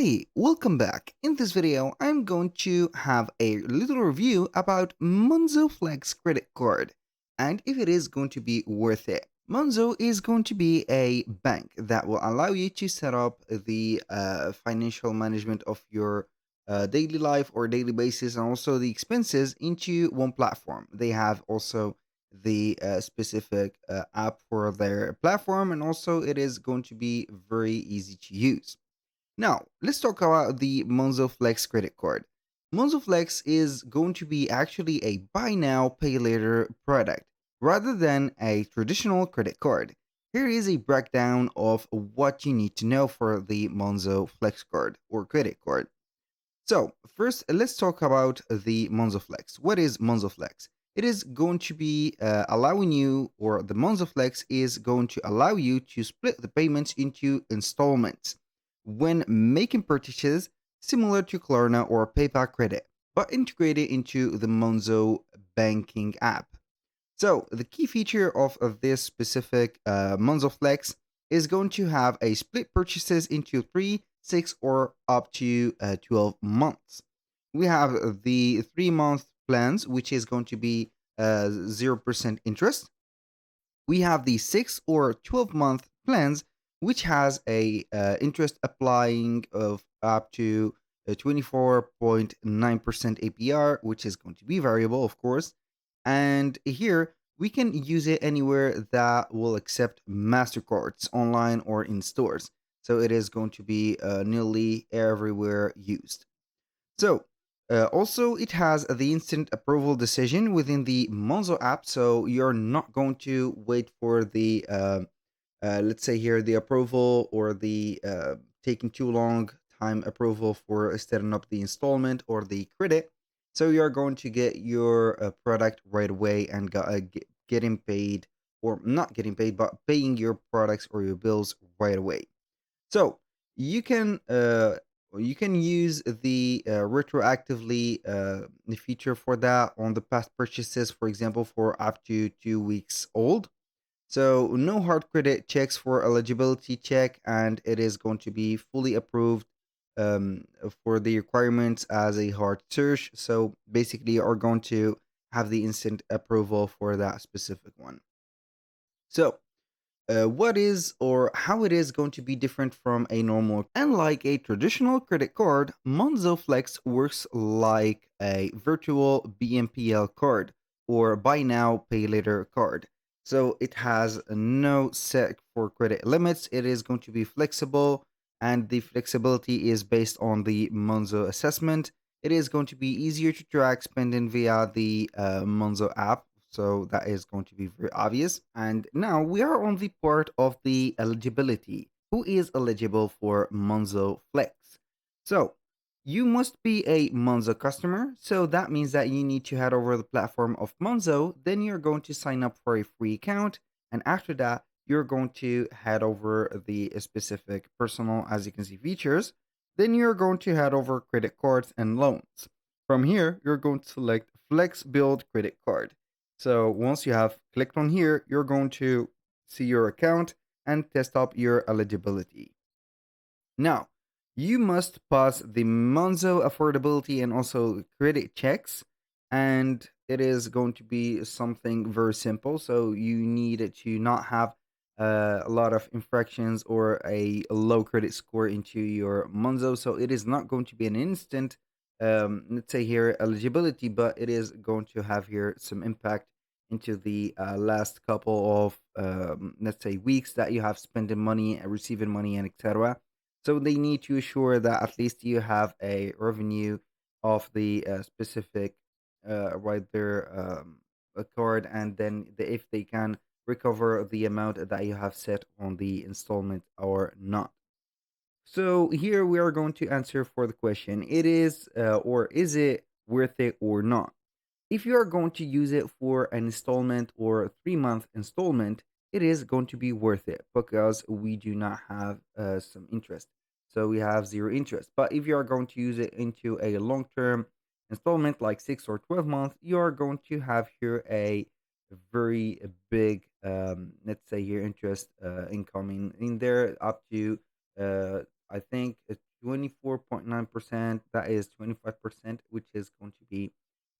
Hey, welcome back. In this video, I'm going to have a little review about Monzo Flex credit card and if it is going to be worth it. Monzo is going to be a bank that will allow you to set up the financial management of your daily life or daily basis and also the expenses into one platform. They have also the specific app for their platform, and also it is going to be very easy to use. Now, let's talk about the Monzo Flex credit card. Monzo Flex is going to be actually a buy now, pay later product rather than a traditional credit card. Here is a breakdown of what you need to know for the Monzo Flex card or credit card. So, first, let's talk about the Monzo Flex. What is Monzo Flex? It is going to be allowing you, or the Monzo Flex is going to allow you to split the payments into installments when making purchases similar to Klarna or PayPal Credit, but integrated into the Monzo banking app. So the key feature of this specific Monzo Flex is going to have a split purchases into 3, 6, or up to 12 months. We have the 3-month plans, which is going to be 0% interest. We have the 6 or 12-month plans, which has a interest applying of up to 24.9% APR, which is going to be variable, of course. And here we can use it anywhere that will accept MasterCards online or in stores. So it is going to be nearly everywhere used. So, also, it has the instant approval decision within the Monzo app. So you're not going to wait for the, let's say here, the approval or the taking too long time approval for setting up the installment or the credit. So you're going to get your product right away and getting paid, or not getting paid, but paying your products or your bills right away. So you can uh, you can use the retroactively the feature for that on the past purchases, for example, for up to 2 weeks old. So no hard credit checks for eligibility check, and it is going to be fully approved for the requirements as a hard search. So basically, you are going to have the instant approval for that specific one. So what is or how it is going to be different from a normal. Unlike a traditional credit card, Monzo Flex works like a virtual BNPL card or buy now pay later card. So it has no set for credit limits. It is going to be flexible, and the flexibility is based on the Monzo assessment. It is going to be easier to track spending via the Monzo app, so that is going to be very obvious. And now we are on the part of the eligibility. Who is eligible for Monzo Flex? So you must be a Monzo customer. So that means that you need to head over the platform of Monzo. Then you're going to sign up for a free account. And after that, you're going to head over the specific personal, as you can see, features. Then you're going to head over credit cards and loans. From here, you're going to select Flex Build Credit Card. So once you have clicked on here, you're going to see your account and test up your eligibility. Now, you must pass the Monzo affordability and also credit checks, and it is going to be something very simple. So you need to not have a lot of infractions or a low credit score into your Monzo. So it is not going to be an instant, let's say here, eligibility, but it is going to have here some impact into the last couple of, let's say, weeks that you have spending money, receiving money, and etc. So they need to assure that at least you have a revenue of the specific right there a card, and then if they can recover the amount that you have set on the installment or not. So here we are going to answer for the question: it is or is it worth it or not? If you are going to use it for an installment or 3-month installment, it is going to be worth it because we do not have some interest. So we have zero interest. But if you are going to use it into a long term installment like 6 or 12 months, you are going to have here a very big, let's say here, interest incoming in there up to, I think, 24.9%. That is 25%, which is going to be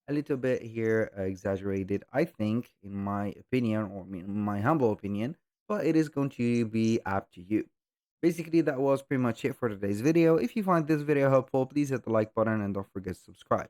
a little bit here exaggerated, I think, in my opinion, or in my humble opinion, but it is going to be up to you. Basically, that was pretty much it for today's video. If you find this video helpful, please hit the like button and don't forget to subscribe.